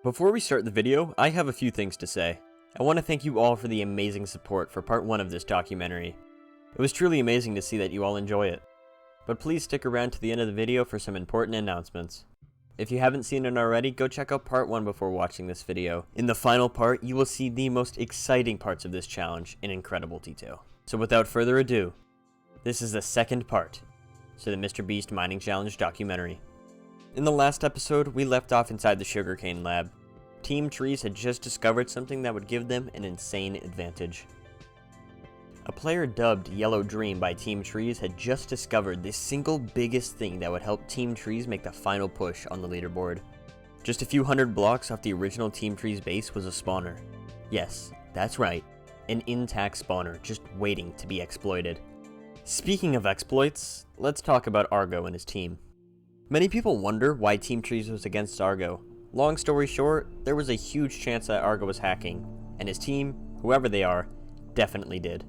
Before we start the video, I have a few things to say. I want to thank you all for the amazing support for part 1 of this documentary. It was truly amazing to see that you all enjoy it. But please stick around to the end of the video for some important announcements. If you haven't seen it already, go check out part 1 before watching this video. In the final part, you will see the most exciting parts of this challenge in incredible detail. So without further ado, this is the second part to the Mr. Beast Mining Challenge documentary. In the last episode, we left off inside the sugarcane lab. Team Trees had just discovered something that would give them an insane advantage. A player dubbed Yellow Dream by Team Trees had just discovered the single biggest thing that would help Team Trees make the final push on the leaderboard. Just a few hundred blocks off the original Team Trees base was a spawner. Yes, that's right, an intact spawner just waiting to be exploited. Speaking of exploits, let's talk about Argo and his team. Many people wonder why Team Trees was against Argo. Long story short, there was a huge chance that Argo was hacking, and his team, whoever they are, definitely did.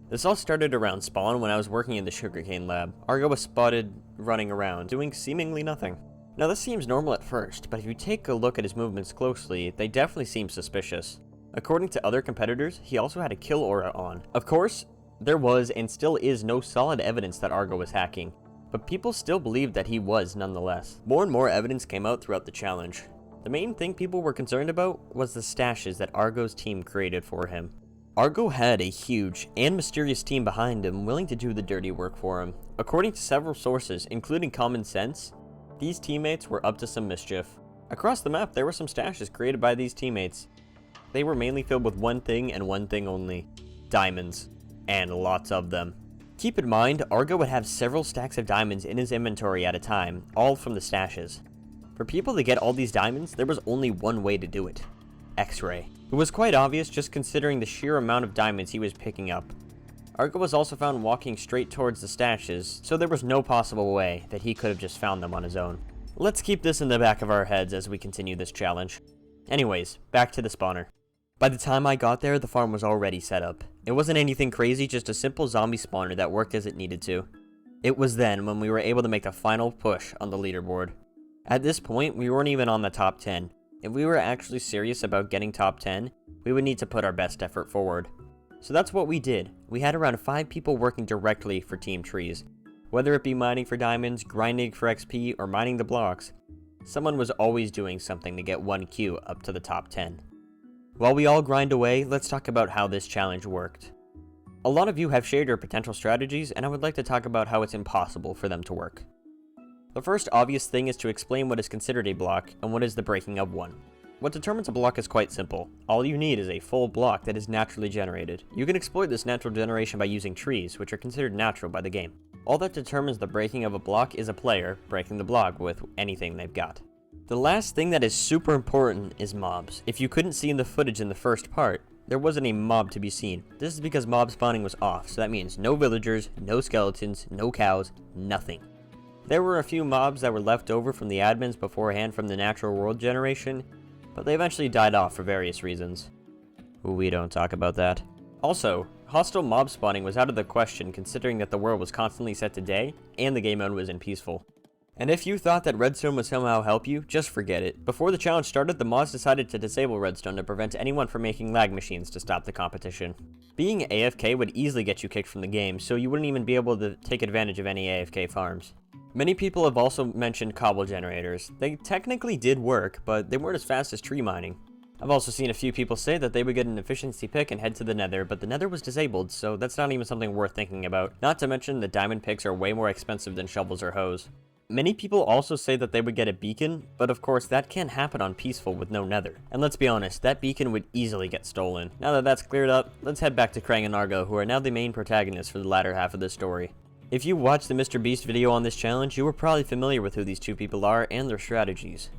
This all started around spawn when I was working in the sugarcane lab. Argo was spotted running around, doing seemingly nothing. Now this seems normal at first, but if you take a look at his movements closely, they definitely seem suspicious. According to other competitors, he also had a kill aura on. Of course, there was and still is no solid evidence that Argo was hacking, but people still believed that he was nonetheless. More and more evidence came out throughout the challenge. The main thing people were concerned about was the stashes that Argo's team created for him. Argo had a huge and mysterious team behind him willing to do the dirty work for him. According to several sources, including Common Sense, these teammates were up to some mischief. Across the map, there were some stashes created by these teammates. They were mainly filled with one thing and one thing only: diamonds. And lots of them. Keep in mind, Argo would have several stacks of diamonds in his inventory at a time, all from the stashes. For people to get all these diamonds, there was only one way to do it: X-ray. It was quite obvious just considering the sheer amount of diamonds he was picking up. Argo was also found walking straight towards the stashes, so there was no possible way that he could have just found them on his own. Let's keep this in the back of our heads as we continue this challenge. Anyways, back to the spawner. By the time I got there, the farm was already set up. It wasn't anything crazy, just a simple zombie spawner that worked as it needed to. It was then when we were able to make the final push on the leaderboard. At this point, we weren't even on the top 10. If we were actually serious about getting top 10, we would need to put our best effort forward. So that's what we did. We had around 5 people working directly for Team Trees. Whether it be mining for diamonds, grinding for XP, or mining the blocks, someone was always doing something to get 1 queue up to the top 10. While we all grind away, let's talk about how this challenge worked. A lot of you have shared your potential strategies, and I would like to talk about how it's impossible for them to work. The first obvious thing is to explain what is considered a block and what is the breaking of one. What determines a block is quite simple. All you need is a full block that is naturally generated. You can exploit this natural generation by using trees, which are considered natural by the game. All that determines the breaking of a block is a player breaking the block with anything they've got. The last thing that is super important is mobs. If you couldn't see in the footage in the first part, there wasn't a mob to be seen. This is because mob spawning was off, so that means no villagers, no skeletons, no cows, nothing. There were a few mobs that were left over from the admins beforehand from the natural world generation, but they eventually died off for various reasons. We don't talk about that. Also, hostile mob spawning was out of the question considering that the world was constantly set to day and the game mode was in peaceful. And if you thought that redstone would somehow help you, just forget it. Before the challenge started, the mods decided to disable redstone to prevent anyone from making lag machines to stop the competition. Being AFK would easily get you kicked from the game, so you wouldn't even be able to take advantage of any AFK farms. Many people have also mentioned cobble generators. They technically did work, but they weren't as fast as tree mining. I've also seen a few people say that they would get an efficiency pick and head to the nether, but the nether was disabled, so that's not even something worth thinking about. Not to mention the diamond picks are way more expensive than shovels or hoes. Many people also say that they would get a beacon, but of course that can't happen on peaceful with no nether. And let's be honest, that beacon would easily get stolen. Now that that's cleared up, let's head back to Krang and Argo, who are now the main protagonists for the latter half of this story. If you watched the Mr. Beast video on this challenge, you were probably familiar with who these two people are and their strategies.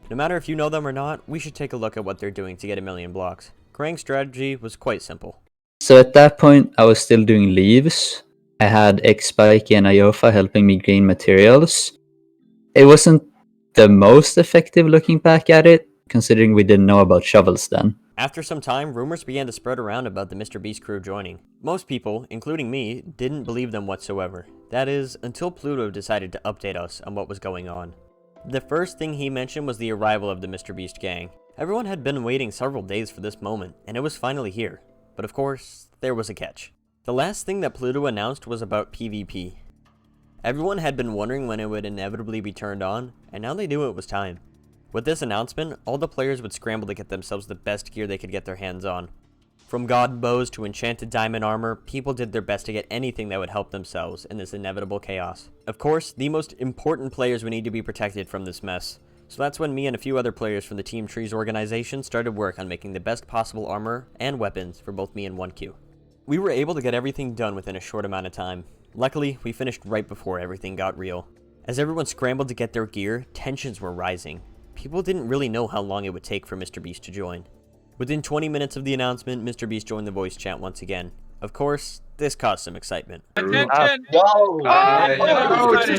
No matter if you know them or not, we should take a look at what they're doing to get 1,000,000 blocks. Krang's strategy was quite simple. So at that point, I was still doing leaves. I had X-Spike and Iofa helping me gain materials. It wasn't the most effective looking back at it, considering we didn't know about shovels then. After some time, rumors began to spread around about the Mr. Beast crew joining. Most people, including me, didn't believe them whatsoever. That is, until Pluto decided to update us on what was going on. The first thing he mentioned was the arrival of the MrBeast gang. Everyone had been waiting several days for this moment, and it was finally here. But of course, there was a catch. The last thing that Pluto announced was about PvP. Everyone had been wondering when it would inevitably be turned on, and now they knew it was time. With this announcement, all the players would scramble to get themselves the best gear they could get their hands on. From god bows to enchanted diamond armor, people did their best to get anything that would help themselves in this inevitable chaos. Of course, the most important players would need to be protected from this mess. So that's when me and a few other players from the Team Trees organization started work on making the best possible armor and weapons for both me and 1Q. We were able to get everything done within a short amount of time. Luckily, we finished right before everything got real. As everyone scrambled to get their gear, tensions were rising. People didn't really know how long it would take for MrBeast to join. Within 20 minutes of the announcement, MrBeast joined the voice chat once again. Of course, this caused some excitement. Attention! Alright. Start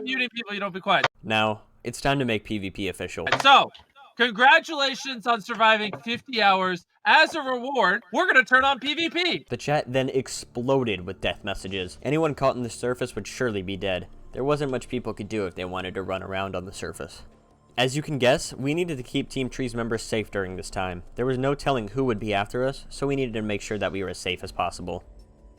muting people, you don't be quiet. Now, it's time to make PvP official. So, congratulations on surviving 50 hours. As a reward, we're gonna turn on PvP. The chat then exploded with death messages. Anyone caught on the surface would surely be dead. There wasn't much people could do if they wanted to run around on the surface. As you can guess, we needed to keep Team Trees members safe during this time. There was no telling who would be after us, so we needed to make sure that we were as safe as possible.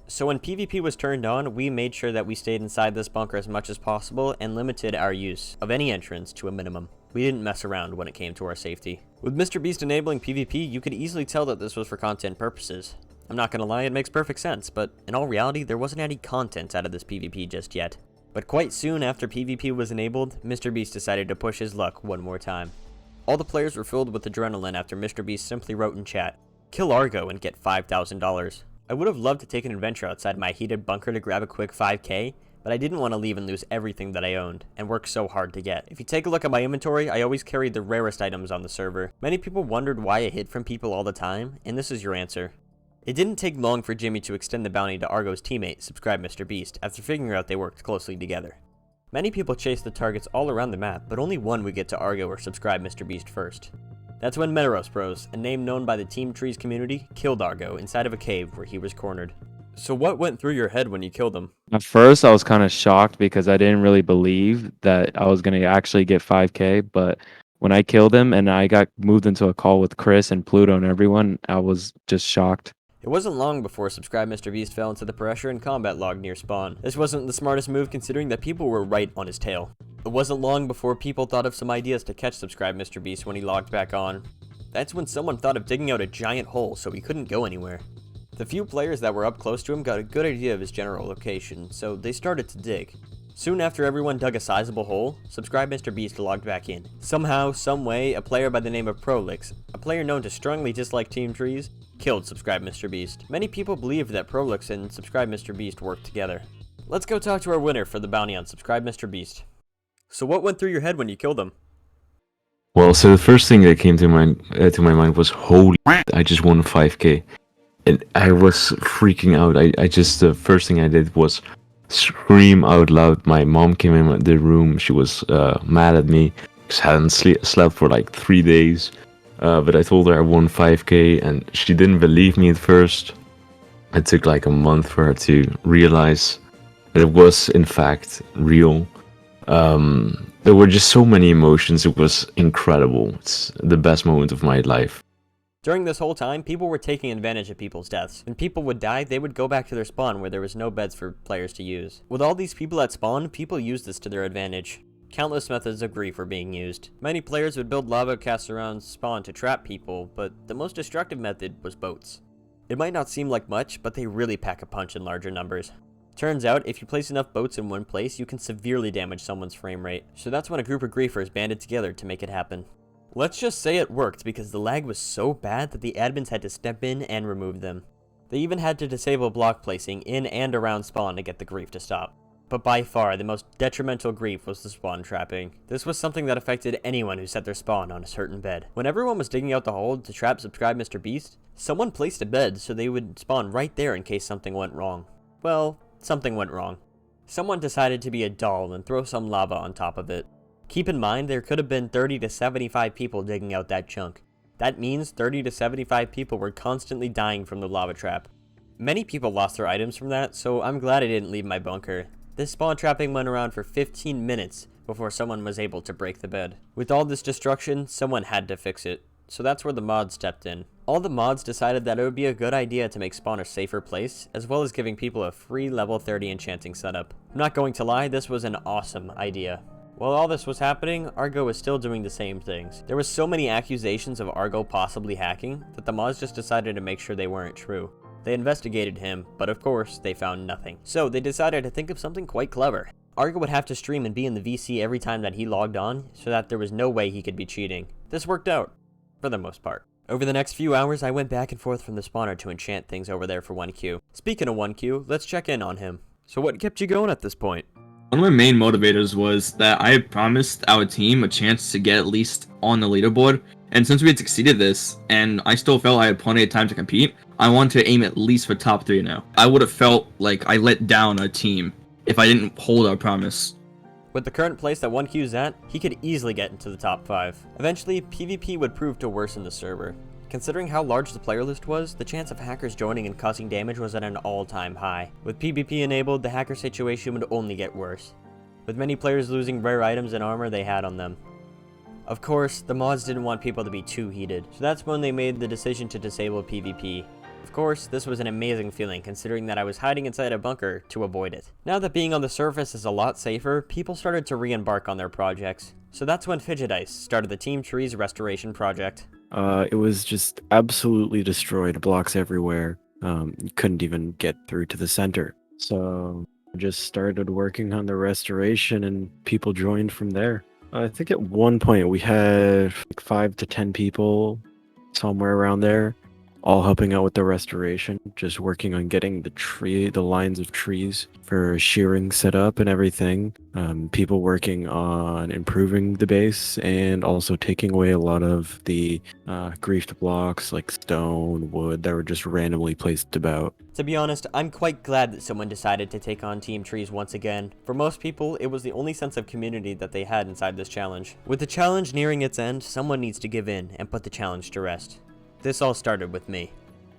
So when PvP was turned on, we made sure that we stayed inside this bunker as much as possible and limited our use of any entrance to a minimum. We didn't mess around when it came to our safety. With MrBeast enabling PvP, you could easily tell that this was for content purposes. I'm not gonna lie, it makes perfect sense, but in all reality, there wasn't any content out of this PvP just yet. But quite soon after PvP was enabled, MrBeast decided to push his luck one more time. All the players were filled with adrenaline after MrBeast simply wrote in chat, "Kill Argo and get $5,000. I would have loved to take an adventure outside my heated bunker to grab a quick 5k, but I didn't want to leave and lose everything that I owned, and worked so hard to get. If you take a look at my inventory, I always carried the rarest items on the server. Many people wondered why I hid from people all the time, and this is your answer. It didn't take long for Jimmy to extend the bounty to Argo's teammate, Subscribe MrBeast, after figuring out they worked closely together. Many people chased the targets all around the map, but only one would get to Argo or Subscribe MrBeast first. That's when Metaros Bros, a name known by the Team Trees community, killed Argo inside of a cave where he was cornered. So what went through your head when you killed him? At first, I was kind of shocked because I didn't really believe that I was going to actually get 5k, but when I killed him and I got moved into a call with Chris and Pluto and everyone, I was just shocked. It wasn't long before Subscribe MrBeast fell into the pressure and combat log near spawn. This wasn't the smartest move considering that people were right on his tail. It wasn't long before people thought of some ideas to catch Subscribe MrBeast when he logged back on. That's when someone thought of digging out a giant hole so he couldn't go anywhere. The few players that were up close to him got a good idea of his general location, so they started to dig. Soon after everyone dug a sizable hole, Subscribe MrBeast logged back in. Somehow, someway, a player by the name of Prolix, a player known to strongly dislike Team Trees, killed Subscribe MrBeast. Many people believed that Prolix and Subscribe MrBeast worked together. Let's go talk to our winner for the bounty on Subscribe MrBeast. So what went through your head when you killed him? Well, so the first thing that came to my mind was, holy shit, I just won 5k. And I was freaking out. The first thing I did was scream out loud. My mom came in the room. She was mad at me because I hadn't slept for like 3 days. But I told her I won 5k and she didn't believe me at first. It took like a month for her to realize that it was in fact real. There were just so many emotions. It was incredible. It's the best moment of my life. During this whole time, people were taking advantage of people's deaths. When people would die, they would go back to their spawn where there was no beds for players to use. With all these people at spawn, people used this to their advantage. Countless methods of grief were being used. Many players would build lava casts around spawn to trap people, but the most destructive method was boats. It might not seem like much, but they really pack a punch in larger numbers. Turns out, if you place enough boats in one place, you can severely damage someone's frame rate. So that's when a group of griefers banded together to make it happen. Let's just say it worked because the lag was so bad that the admins had to step in and remove them. They even had to disable block placing in and around spawn to get the grief to stop. But by far, the most detrimental grief was the spawn trapping. This was something that affected anyone who set their spawn on a certain bed. When everyone was digging out the hole to trap Subscribe MrBeast, someone placed a bed so they would spawn right there in case something went wrong. Well, something went wrong. Someone decided to be a doll and throw some lava on top of it. Keep in mind, there could have been 30 to 75 people digging out that chunk. That means 30 to 75 people were constantly dying from the lava trap. Many people lost their items from that, so I'm glad I didn't leave my bunker. this spawn trapping went around for 15 minutes before someone was able to break the bed. With all this destruction, someone had to fix it, so that's where the mods stepped in. All the mods decided that it would be a good idea to make spawn a safer place, as well as giving people a free level 30 enchanting setup. I'm not going to lie, this was an awesome idea. While all this was happening, Argo was still doing the same things. There was so many accusations of Argo possibly hacking that the mods just decided to make sure they weren't true. They investigated him, but of course, they found nothing. So they decided to think of something quite clever. Argo would have to stream and be in the VC every time that he logged on, so that there was no way he could be cheating. This worked out, for the most part. Over the next few hours, I went back and forth from the spawner to enchant things over there for 1Q. Speaking of 1Q, let's check in on him. So what kept you going at this point? One of my main motivators was that I had promised our team a chance to get at least on the leaderboard, and since we had succeeded this, and I still felt I had plenty of time to compete, I wanted to aim at least for top 3 now. I would have felt like I let down our team if I didn't hold our promise. With the current place that 1Q's at, he could easily get into the top 5. Eventually, PvP would prove to worsen the server. Considering how large the player list was, the chance of hackers joining and causing damage was at an all-time high. With PvP enabled, the hacker situation would only get worse, with many players losing rare items and armor they had on them. Of course, the mods didn't want people to be too heated, so that's when they made the decision to disable PvP. Of course, this was an amazing feeling considering that I was hiding inside a bunker to avoid it. Now that being on the surface is a lot safer, people started to re-embark on their projects. So that's when Fidget Ice started the Team Trees restoration project. It was just absolutely destroyed, blocks everywhere. You couldn't even get through to the center. So I just started working on the restoration and people joined from there. I think at one point we had like 5 to 10 people, somewhere around there, all helping out with the restoration, just working on getting the lines of trees for shearing set up and everything. People working on improving the base and also taking away a lot of the Dreeft blocks like stone, wood that were just randomly placed about. To be honest, I'm quite glad that someone decided to take on Team Trees once again. For most people, it was the only sense of community that they had inside this challenge. With the challenge nearing its end, someone needs to give in and put the challenge to rest. This all started with me.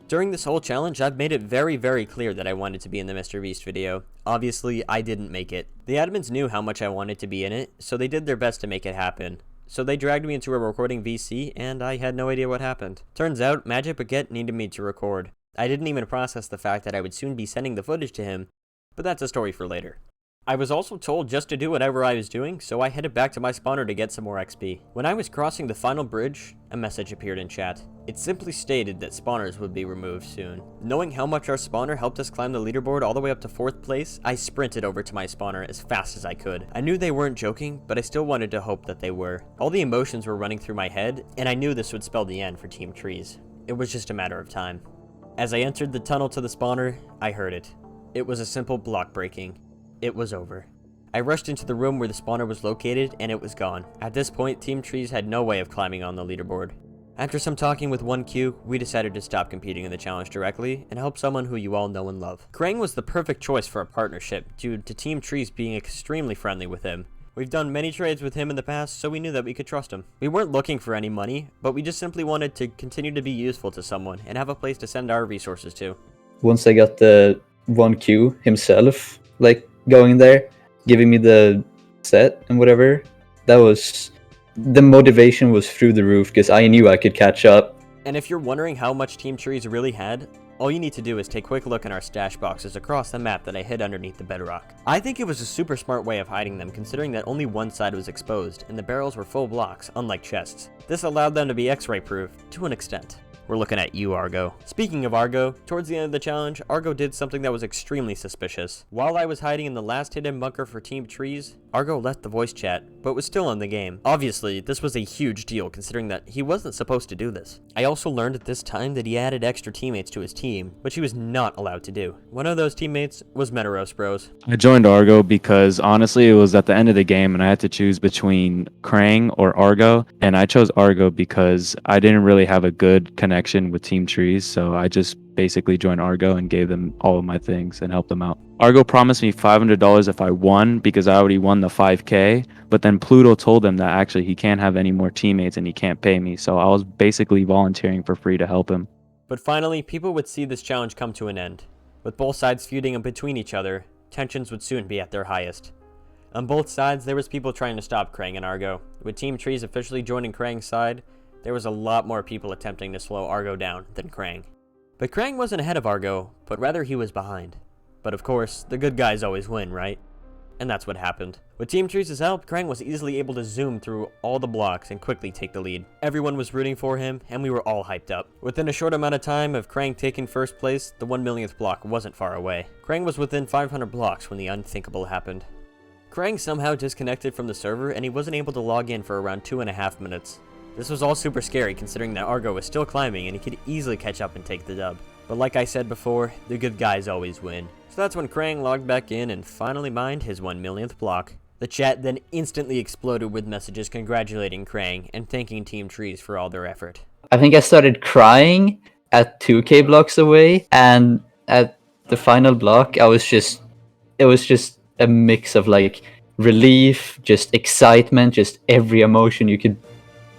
During this whole challenge, I've made it very, very clear that I wanted to be in the Mr. Beast video. Obviously, I didn't make it. The admins knew how much I wanted to be in it, so they did their best to make it happen. So they dragged me into a recording VC, and I had no idea what happened. Turns out, Magic Baguette needed me to record. I didn't even process the fact that I would soon be sending the footage to him, but that's a story for later. I was also told just to do whatever I was doing, so I headed back to my spawner to get some more XP. When I was crossing the final bridge, a message appeared in chat. It simply stated that spawners would be removed soon. Knowing how much our spawner helped us climb the leaderboard all the way up to 4th place, I sprinted over to my spawner as fast as I could. I knew they weren't joking, but I still wanted to hope that they were. All the emotions were running through my head, and I knew this would spell the end for Team Trees. It was just a matter of time. As I entered the tunnel to the spawner, I heard it. It was a simple block breaking. It was over. I rushed into the room where the spawner was located, and it was gone. At this point, Team Trees had no way of climbing on the leaderboard. After some talking with 1Q, we decided to stop competing in the challenge directly and help someone who you all know and love. Krang was the perfect choice for a partnership due to Team Trees being extremely friendly with him. We've done many trades with him in the past, so we knew that we could trust him. We weren't looking for any money, but we just simply wanted to continue to be useful to someone and have a place to send our resources to. Once I got the 1Q himself, going there, giving me the set and whatever, that was... the motivation was through the roof because I knew I could catch up. And if you're wondering how much Team Trees really had, all you need to do is take a quick look in our stash boxes across the map that I hid underneath the bedrock. I think it was a super smart way of hiding them considering that only one side was exposed and the barrels were full blocks, unlike chests. This allowed them to be X-ray proof, to an extent. We're looking at you, Argo. Speaking of Argo, towards the end of the challenge, Argo did something that was extremely suspicious. While I was hiding in the last hidden bunker for Team Trees, Argo left the voice chat, but was still in the game. Obviously, this was a huge deal considering that he wasn't supposed to do this. I also learned at this time that he added extra teammates to his team, which he was not allowed to do. One of those teammates was Metaros Bros. I joined Argo because honestly it was at the end of the game and I had to choose between Krang or Argo, and I chose Argo because I didn't really have a good connection with Team Trees, so I just basically joined Argo and gave them all of my things and helped them out. Argo promised me $500 if I won because I already won the 5K, but then Pluto told him that actually he can't have any more teammates and he can't pay me, so I was basically volunteering for free to help him. But finally, people would see this challenge come to an end. With both sides feuding between each other, tensions would soon be at their highest. On both sides, there was people trying to stop Krang and Argo. With Team Trees officially joining Krang's side, there was a lot more people attempting to slow Argo down than Krang. But Krang wasn't ahead of Argo, but rather he was behind. But of course, the good guys always win, right? And that's what happened. With Team Trees' help, Krang was easily able to zoom through all the blocks and quickly take the lead. Everyone was rooting for him, and we were all hyped up. Within a short amount of time of Krang taking first place, the 1 millionth block wasn't far away. Krang was within 500 blocks when the unthinkable happened. Krang somehow disconnected from the server, and he wasn't able to log in for around 2.5 minutes. This was all super scary considering that Argo was still climbing and he could easily catch up and take the dub. But like I said before, the good guys always win. So that's when Krang logged back in and finally mined his 1 millionth block. The chat then instantly exploded with messages congratulating Krang and thanking Team Trees for all their effort. I think I started crying at 2k blocks away, and at the final block, it was just a mix of like relief, just excitement, just every emotion you could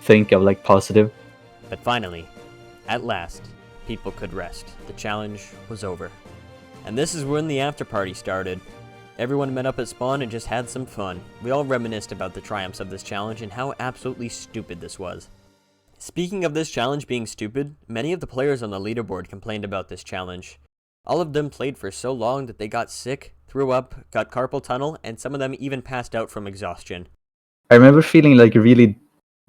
think of, like positive. But finally, at last, people could rest. The challenge was over. And this is when the after party started. Everyone met up at spawn and just had some fun. We all reminisced about the triumphs of this challenge and how absolutely stupid this was. Speaking of this challenge being stupid, many of the players on the leaderboard complained about this challenge. All of them played for so long that they got sick, threw up, got carpal tunnel, and some of them even passed out from exhaustion. I remember feeling like really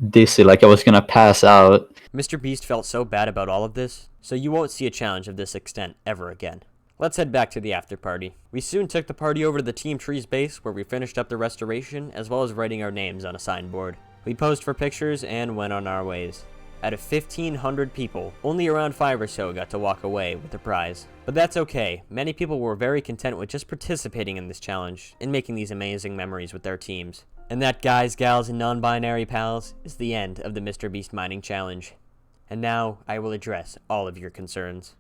dizzy, like I was gonna pass out. Mr. Beast felt so bad about all of this, so you won't see a challenge of this extent ever again. Let's head back to the after party. We soon took the party over to the Team Trees base where we finished up the restoration as well as writing our names on a signboard. We posed for pictures and went on our ways. Out of 1,500 people, only around 5 or so got to walk away with the prize. But that's okay. Many people were very content with just participating in this challenge and making these amazing memories with their teams. And that, guys, gals, and non-binary pals, is the end of the Mr. Beast Mining Challenge. And now, I will address all of your concerns.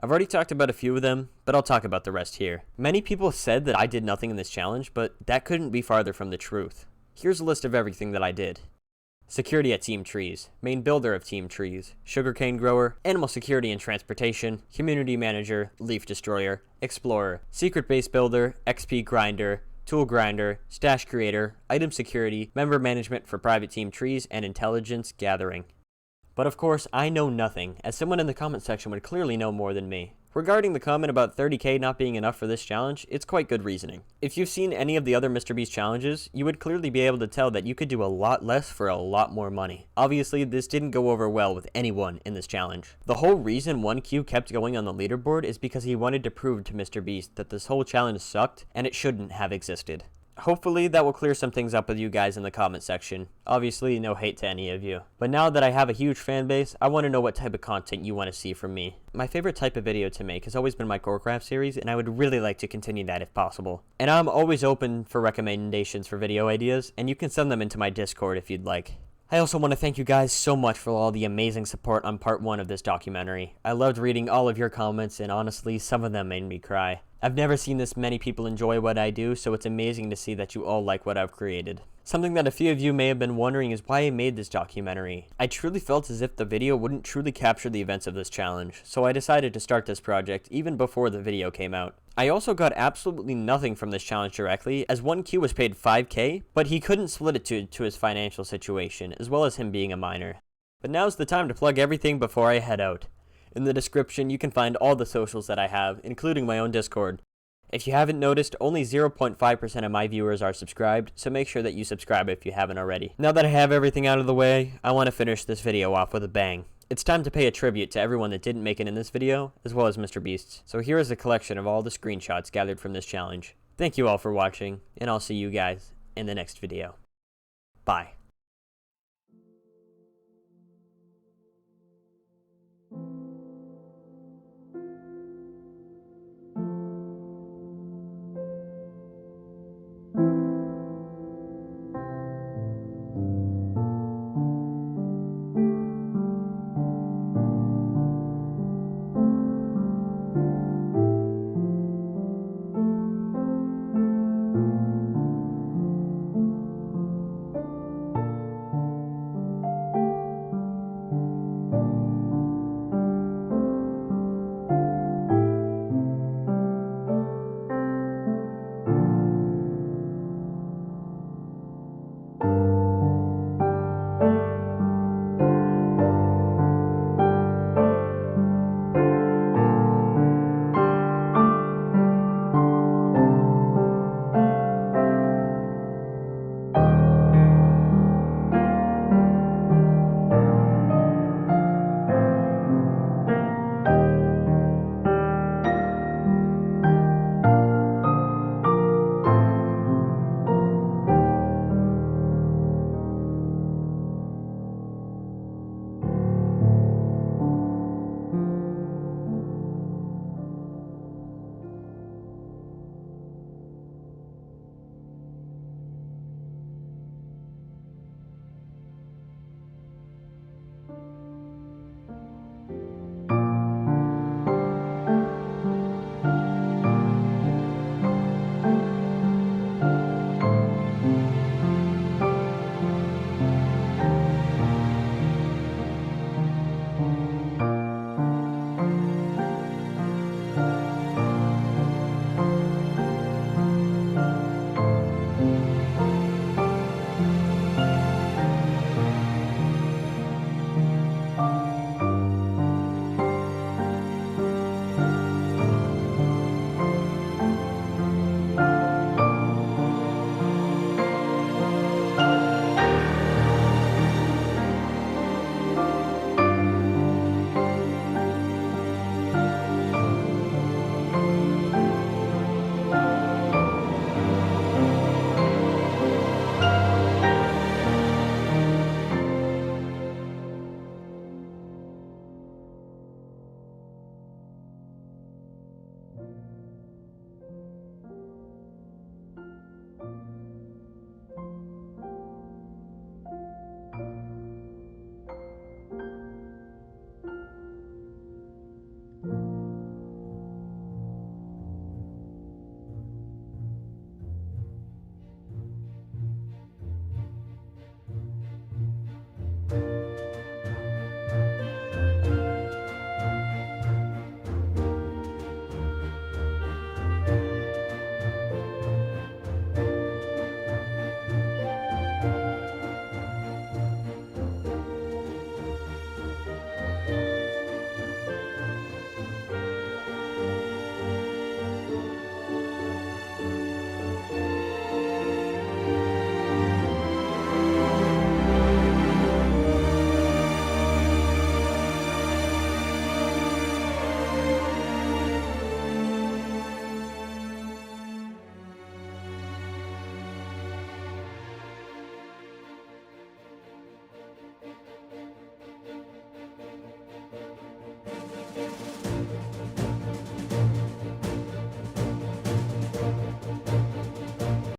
I've already talked about a few of them, but I'll talk about the rest here. Many people said that I did nothing in this challenge, but that couldn't be farther from the truth. Here's a list of everything that I did. Security at Team Trees, main builder of Team Trees, sugarcane grower, animal security and transportation, community manager, leaf destroyer, explorer, secret base builder, XP grinder, tool grinder, stash creator, item security, member management for private Team Trees, and intelligence gathering. But of course, I know nothing, as someone in the comment section would clearly know more than me. Regarding the comment about 30k not being enough for this challenge, it's quite good reasoning. If you've seen any of the other MrBeast challenges, you would clearly be able to tell that you could do a lot less for a lot more money. Obviously, this didn't go over well with anyone in this challenge. The whole reason 1Q kept going on the leaderboard is because he wanted to prove to MrBeast that this whole challenge sucked and it shouldn't have existed. Hopefully that will clear some things up with you guys in the comment section. Obviously, no hate to any of you. But now that I have a huge fan base, I want to know what type of content you want to see from me. My favorite type of video to make has always been my Gorecraft series, and I would really like to continue that if possible. And I'm always open for recommendations for video ideas, and you can send them into my Discord if you'd like. I also want to thank you guys so much for all the amazing support on part 1 of this documentary. I loved reading all of your comments, and honestly, some of them made me cry. I've never seen this many people enjoy what I do, so it's amazing to see that you all like what I've created. Something that a few of you may have been wondering is why I made this documentary. I truly felt as if the video wouldn't truly capture the events of this challenge, so I decided to start this project even before the video came out. I also got absolutely nothing from this challenge directly, as 1Q was paid 5k, but he couldn't split it due to his financial situation, as well as him being a minor. But now's the time to plug everything before I head out. In the description, you can find all the socials that I have, including my own Discord. If you haven't noticed, only 0.5% of my viewers are subscribed, so make sure that you subscribe if you haven't already. Now that I have everything out of the way, I want to finish this video off with a bang. It's time to pay a tribute to everyone that didn't make it in this video, as well as MrBeast's. So here is a collection of all the screenshots gathered from this challenge. Thank you all for watching, and I'll see you guys in the next video. Bye.